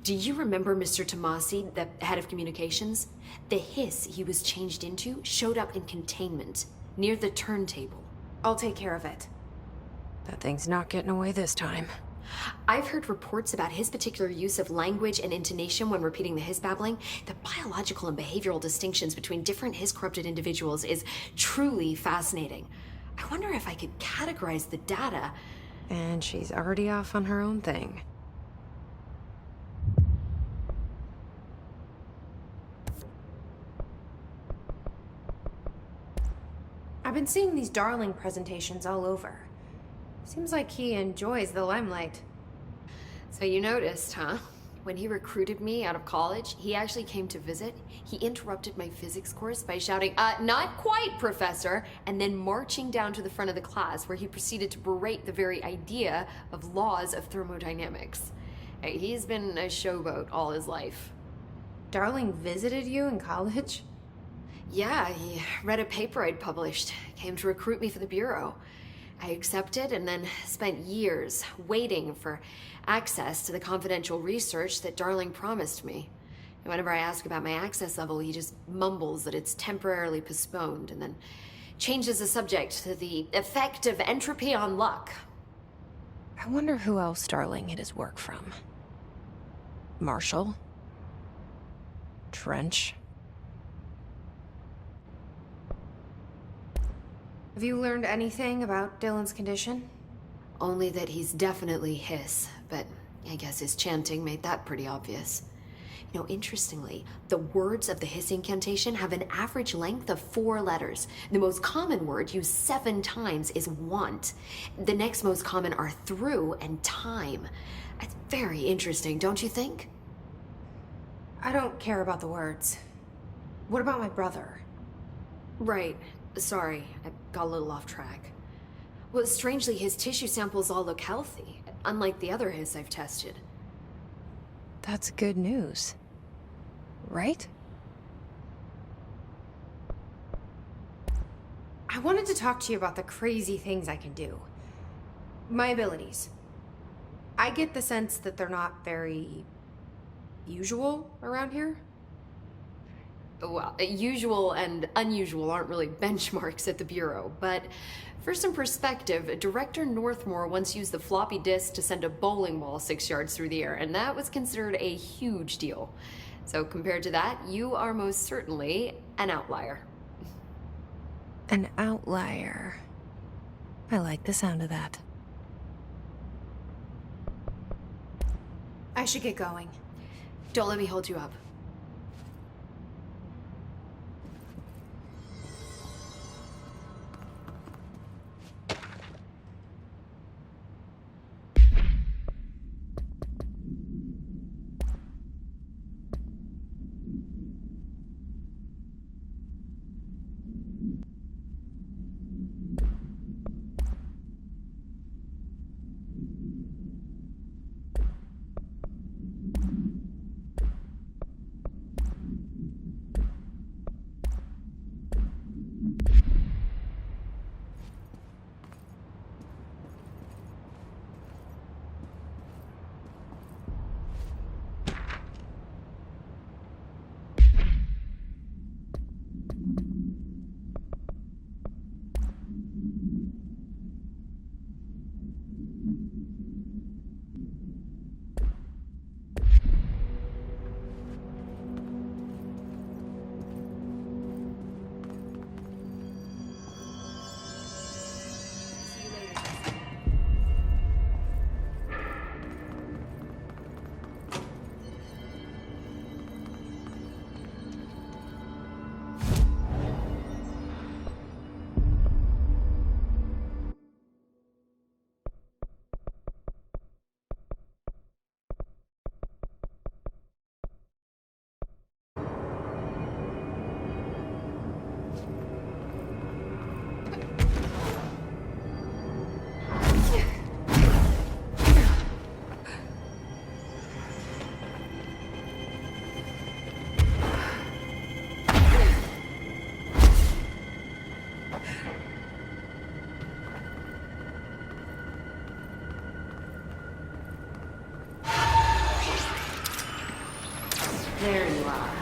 Do you remember Mr. Tommasi, the head of communications? The hiss he was changed into showed up in containment, near the turntable. I'll take care of it. That thing's not getting away this time. I've heard reports about his particular use of language and intonation when repeating the hiss babbling. The biological and behavioral distinctions between different hiss-corrupted individuals is truly fascinating. I wonder if I could categorize the data. And she's already off on her own thing. I've been seeing these Darling presentations all over. Seems like he enjoys the limelight. So you noticed, huh? When he recruited me out of college, he actually came to visit. He interrupted my physics course by shouting, not quite, Professor, and then marching down to the front of the class where he proceeded to berate the very idea of laws of thermodynamics. He's been a showboat all his life. Darling visited you in college? Yeah, he read a paper I'd published, came to recruit me for the Bureau. I accepted and then spent years waiting for access to the confidential research that Darling promised me. And whenever I ask about my access level, he just mumbles that it's temporarily postponed and then changes the subject to the effect of entropy on luck. I wonder who else Darling hid his work from. Marshall? Trench? Have you learned anything about Dylan's condition? Only that he's definitely hiss, but I guess his chanting made that pretty obvious. You know, interestingly, the words of the hiss incantation have an average length of 4 letters. The most common word used 7 times is want. The next most common are through and time. It's very interesting, don't you think? I don't care about the words. What about my brother? Right. Sorry, I got a little off track. Well, strangely, his tissue samples all look healthy, unlike the other hiss I've tested. That's good news. Right? I wanted to talk to you about the crazy things I can do. My abilities. I get the sense that they're not very usual around here. Well, usual and unusual aren't really benchmarks at the Bureau, but for some perspective, Director Northmore once used the floppy disk to send a bowling ball 6 yards through the air, and that was considered a huge deal. So compared to that, you are most certainly an outlier. An outlier. I like the sound of that. I should get going. Don't let me hold you up. There you are.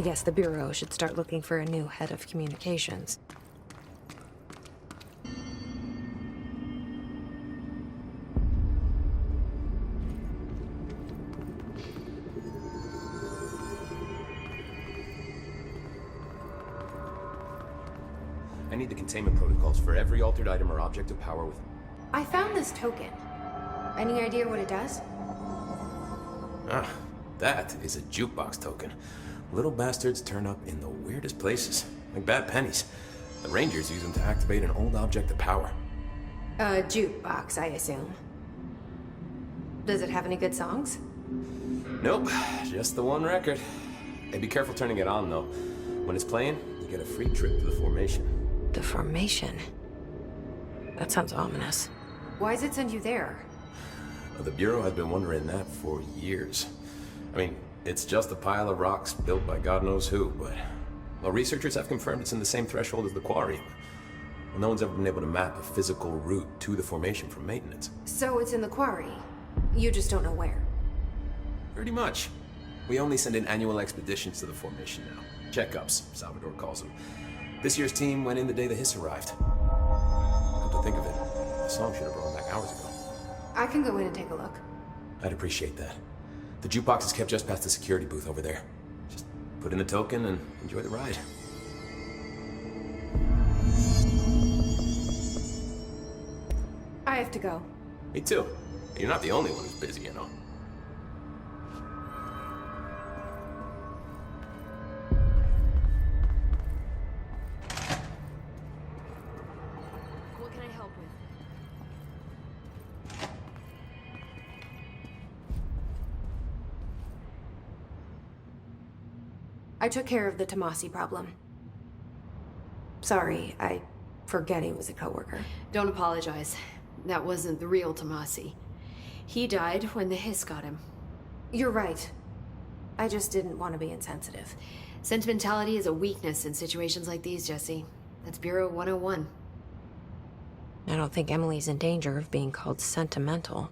I guess the Bureau should start looking for a new head of communications. I need the containment protocols for every altered item or object of power with... I found this token. Any idea what it does? Ah, that is a jukebox token. Little bastards turn up in the weirdest places, like bad pennies. The Rangers use them to activate an old object of power. A jukebox, I assume. Does it have any good songs? Nope, just the one record. Hey, be careful turning it on, though. When it's playing, you get a free trip to the formation. The formation? That sounds ominous. Why does it send you there? Well, the Bureau has been wondering that for years. I mean, it's just a pile of rocks built by God knows who, but... Well, researchers have confirmed it's in the same threshold as the quarry. Well, no one's ever been able to map a physical route to the formation from maintenance. So it's in the quarry. You just don't know where. Pretty much. We only send in annual expeditions to the formation now. Checkups, Salvador calls them. This year's team went in the day the hiss arrived. Come to think of it, the song should have rolled back hours ago. I can go in and take a look. I'd appreciate that. The jukebox is kept just past the security booth over there. Just put in the token and enjoy the ride. I have to go. Me too. You're not the only one who's busy, you know. What can I help with? I took care of the Tommasi problem. Sorry, I forget he was a coworker. Don't apologize. That wasn't the real Tommasi. He died when the hiss got him. You're right. I just didn't want to be insensitive. Sentimentality is a weakness in situations like these, Jesse. That's Bureau 101. I don't think Emily's in danger of being called sentimental.